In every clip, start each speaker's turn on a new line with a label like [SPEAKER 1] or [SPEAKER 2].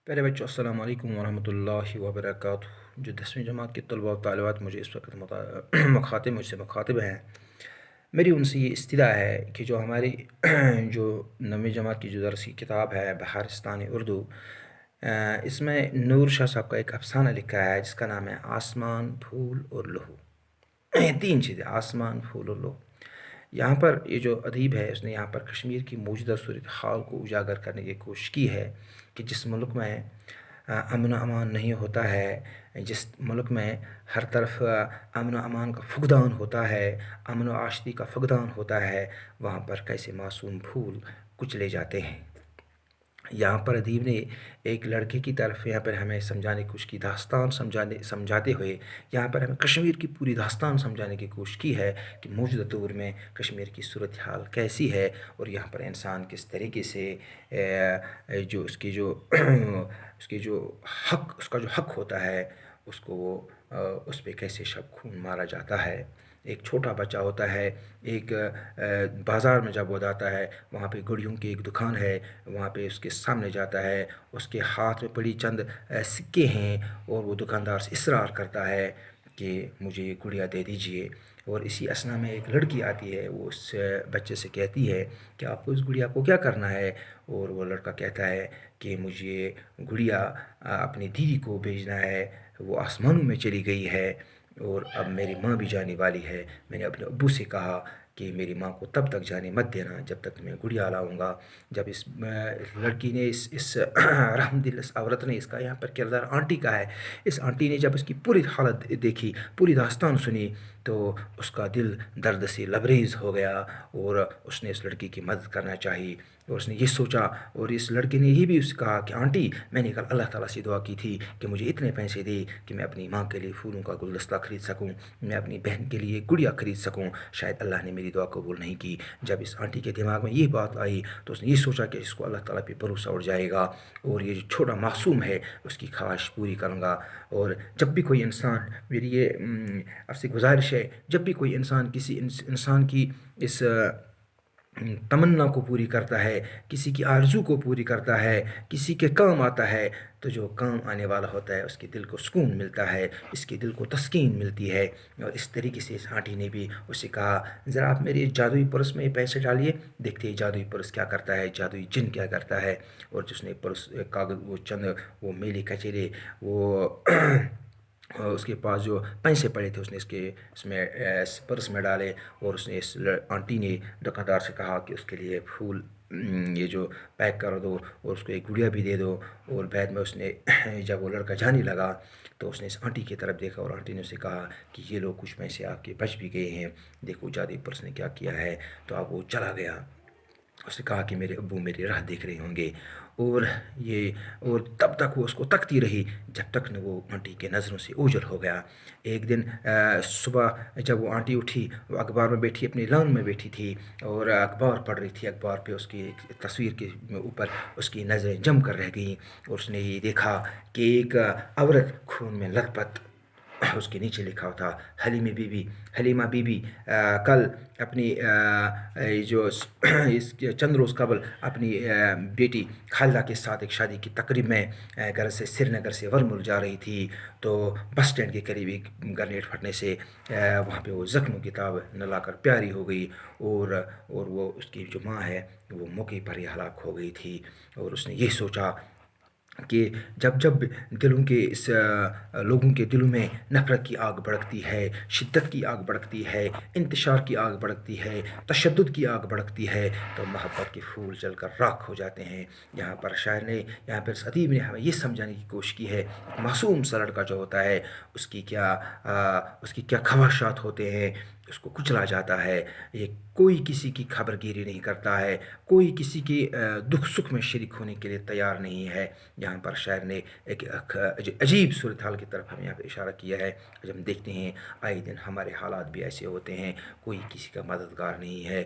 [SPEAKER 1] پیارے بچوں، السلام علیکم ورحمۃ اللہ وبرکاتہ۔ جو 10ویں جماعت کے طلباء و طالبات مجھے اس وقت مجھ سے مخاطب ہیں، میری ان سے یہ استدعا ہے کہ جو ہماری جو 9ویں جماعت کی جو درس کی کتاب ہے بہارستان اردو، اس میں نور شاہ صاحب کا ایک افسانہ لکھا ہے جس کا نام ہے آسمان، پھول اور لہو۔ یہ تین چیزیں، آسمان، پھول اور لہو۔ یہاں پر یہ جو ادیب ہے اس نے یہاں پر کشمیر کی موجودہ صورتحال کو اجاگر کرنے کی کوشش کی ہے کہ جس ملک میں امن و امان نہیں ہوتا ہے، جس ملک میں ہر طرف امن و امان کا فقدان ہوتا ہے، امن و آشتی کا فقدان ہوتا ہے، وہاں پر کیسے معصوم پھول کچلے جاتے ہیں۔ یہاں پر ادیب نے ایک لڑکے کی طرف یہاں پر ہمیں سمجھانے کی کوشش کی، داستان سمجھاتے ہوئے یہاں پر ہمیں کشمیر کی پوری داستان سمجھانے کی کوشش کی ہے کہ موجودہ دور میں کشمیر کی صورتحال کیسی ہے اور یہاں پر انسان کس طریقے سے جو اس کی جو اس کا جو حق ہوتا ہے اس کو اس پہ کیسے شب خون مارا جاتا ہے۔ ایک چھوٹا بچہ ہوتا ہے، ایک بازار میں جب وہ جاتا ہے، وہاں پہ گڑیوں کی ایک دکان ہے، وہاں پہ اس کے سامنے جاتا ہے، اس کے ہاتھ میں پڑی چند سکے ہیں اور وہ دکاندار سے اصرار کرتا ہے کہ مجھے یہ گڑیا دے دیجئے۔ اور اسی اثنا میں ایک لڑکی آتی ہے، وہ اس بچے سے کہتی ہے کہ آپ کو اس گڑیا کو کیا کرنا ہے، اور وہ لڑکا کہتا ہے کہ مجھے گڑیا اپنی دیدی کو بھیجنا ہے، وہ آسمانوں میں چلی گئی ہے اور اب میری ماں بھی جانے والی ہے۔ میں نے اپنے ابو سے کہا کہ میری ماں کو تب تک جانے مت دینا جب تک میں گڑیا لاؤں گا۔ جب اس لڑکی نے اس رحم دل اس عورت نے، اس کا یہاں پر کردار آنٹی کا ہے، اس آنٹی نے جب اس کی پوری حالت دیکھی، پوری داستان سنی، تو اس کا دل درد سے لبریز ہو گیا اور اس نے اس لڑکی کی مدد کرنا چاہی، اور اس نے یہ سوچا، اور اس لڑکے نے یہ بھی اس سے کہا کہ آنٹی، میں نے کل اللہ تعالیٰ سے دعا کی تھی کہ مجھے اتنے پیسے دے کہ میں اپنی ماں کے لیے پھولوں کا گلدستہ خرید سکوں، میں اپنی بہن کے لیے گڑیا خرید سکوں، شاید اللہ نے میری دعا قبول نہیں کی۔ جب اس آنٹی کے دماغ میں یہ بات آئی تو اس نے یہ سوچا کہ اس کو اللہ تعالیٰ پہ بھروسہ اٹھ جائے گا اور یہ جو چھوٹا معصوم ہے اس کی خواہش پوری کروں گا۔ اور جب بھی کوئی انسان، میری یہ آپ سے گزارش ہے، جب بھی کوئی انسان کسی انسان کی اس تمنا کو پوری کرتا ہے، کسی کی آرزو کو پوری کرتا ہے، کسی کے کام آتا ہے، تو جو کام آنے والا ہوتا ہے اس کے دل کو سکون ملتا ہے، اس کے دل کو تسکین ملتی ہے۔ اور اس طریقے سے اس آنٹی نے بھی اسے کہا، ذرا آپ میرے جادوئی پرس میں پیسے ڈالیے، دیکھتے ہیں جادوئی پرس کیا کرتا ہے، جادوئی جن کیا کرتا ہے۔ اور جس نے پرس کاغذ وہ چند وہ میلے کچیرے وہ اس کے پاس جو پیسے پڑے تھے اس میں پرس میں ڈالے، اور اس نے آنٹی نے دکاندار سے کہا کہ اس کے لیے پھول یہ جو پیک کر دو اور اس کو ایک گڑیا بھی دے دو۔ اور بعد میں اس نے جب وہ لڑکا جانے لگا تو اس نے اس آنٹی کی طرف دیکھا اور آنٹی نے اسے کہا کہ یہ لوگ کچھ پیسے آپ کے بچ بھی گئے ہیں، دیکھو جادوئی پرس نے کیا کیا ہے۔ تو اب وہ چلا گیا، اس نے کہا کہ میرے ابو میری راہ دیکھ رہے ہوں گے، اور تب تک وہ اس کو تکتی رہی جب تک نہ وہ آنٹی کے نظروں سے اوجھل ہو گیا۔ ایک دن صبح جب وہ آنٹی اٹھی، وہ اخبار میں بیٹھی اپنی لان میں بیٹھی تھی اور اخبار پڑھ رہی تھی، اخبار پہ اس کی ایک تصویر کے اوپر اس کی نظریں جم کر رہ گئیں، اور اس نے یہ دیکھا کہ ایک عورت خون میں لت پت، اس کے نیچے لکھا تھا حلیمہ بی بی کل اپنی جو اس چند روز قبل اپنی بیٹی خالدہ کے ساتھ ایک شادی کی تقریب میں گھر سے سری نگر سے ورمل جا رہی تھی، تو بس اسٹینڈ کے قریب ایک گرنیڈ پھٹنے سے وہاں پہ وہ زخموں کی تاب نہ لا کر پیاری ہو گئی، اور وہ اس کی جو ماں ہے وہ موقع پر ہی ہلاک ہو گئی تھی۔ اور اس نے یہ سوچا کہ جب جب دلوں کے اس لوگوں کے دلوں میں نفرت کی آگ بھڑکتی ہے، شدت کی آگ بھڑکتی ہے، انتشار کی آگ بھڑکتی ہے، تشدد کی آگ بھڑکتی ہے، تو محبت کے پھول جل کر راکھ ہو جاتے ہیں۔ یہاں پر شاعر نے، یہاں پر ادیب نے ہمیں یہ سمجھانے کی کوشش کی ہے، معصوم سا لڑکا جو ہوتا ہے اس کی کیا خواہشات ہوتے ہیں، اس کو کچلا جاتا ہے، یہ کوئی کسی کی خبر گیری نہیں کرتا ہے، کوئی کسی کے دکھ سکھ میں شریک ہونے کے لیے تیار نہیں ہے۔ یہاں پر شاعر نے ایک عجیب صورتحال کی طرف ہمیں یہاں پہ اشارہ کیا ہے۔ جب ہم دیکھتے ہیں آئے دن ہمارے حالات بھی ایسے ہوتے ہیں، کوئی کسی کا مددگار نہیں ہے،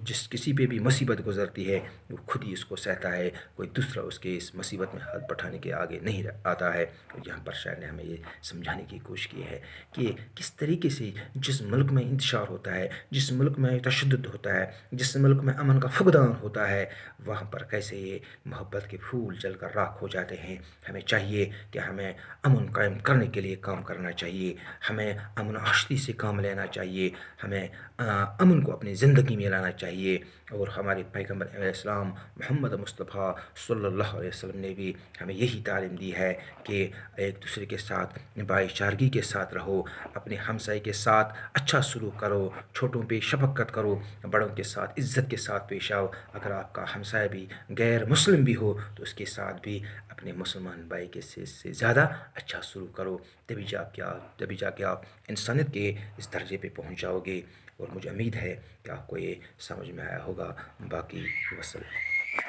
[SPEAKER 1] جس کسی پہ بھی مصیبت گزرتی ہے وہ خود ہی اس کو سہتا ہے، کوئی دوسرا اس کے اس مصیبت میں ہاتھ بٹھانے کے آگے نہیں آتا ہے۔ اور یہاں پر شاعر نے ہمیں یہ سمجھانے کی کوشش کی ہے کہ کس طریقے سے جس ملک میں انتشار ہوتا ہے، جس ملک میں تشدد ہوتا ہے، جس ملک میں امن کا فقدان ہوتا ہے، وہاں پر کیسے یہ محبت کے پھول جل کر راکھ ہو جاتے ہیں۔ ہمیں چاہیے کہ ہمیں امن قائم کرنے کے لیے کام کرنا چاہیے، ہمیں امن و آشتی سے کام لینا چاہیے، ہمیں امن کو اپنی زندگی میں لانا چاہیے۔ اور ہمارے پیغمبر علیہ السلام محمد مصطفیٰ صلی اللہ علیہ وسلم نے بھی ہمیں یہی تعلیم دی ہے کہ ایک دوسرے کے ساتھ بھائی چارگی کے ساتھ رہو، اپنے ہمسائے کے ساتھ اچھا سلوک کرو، چھوٹوں پہ شفقت کرو، بڑوں کے ساتھ عزت کے ساتھ پیش آؤ۔ اگر آپ کا ہمسائے بھی غیر مسلم بھی ہو تو اس کے ساتھ بھی اپنے مسلمان بھائی کے سے زیادہ اچھا سلوک کرو، تبھی جا کے آپ انسانیت کے اس درجے پہ پہنچ جاؤ گے۔ اور مجھے امید ہے کہ آپ کو یہ سمجھ میں آیا ہوگا۔ باقی وسلم۔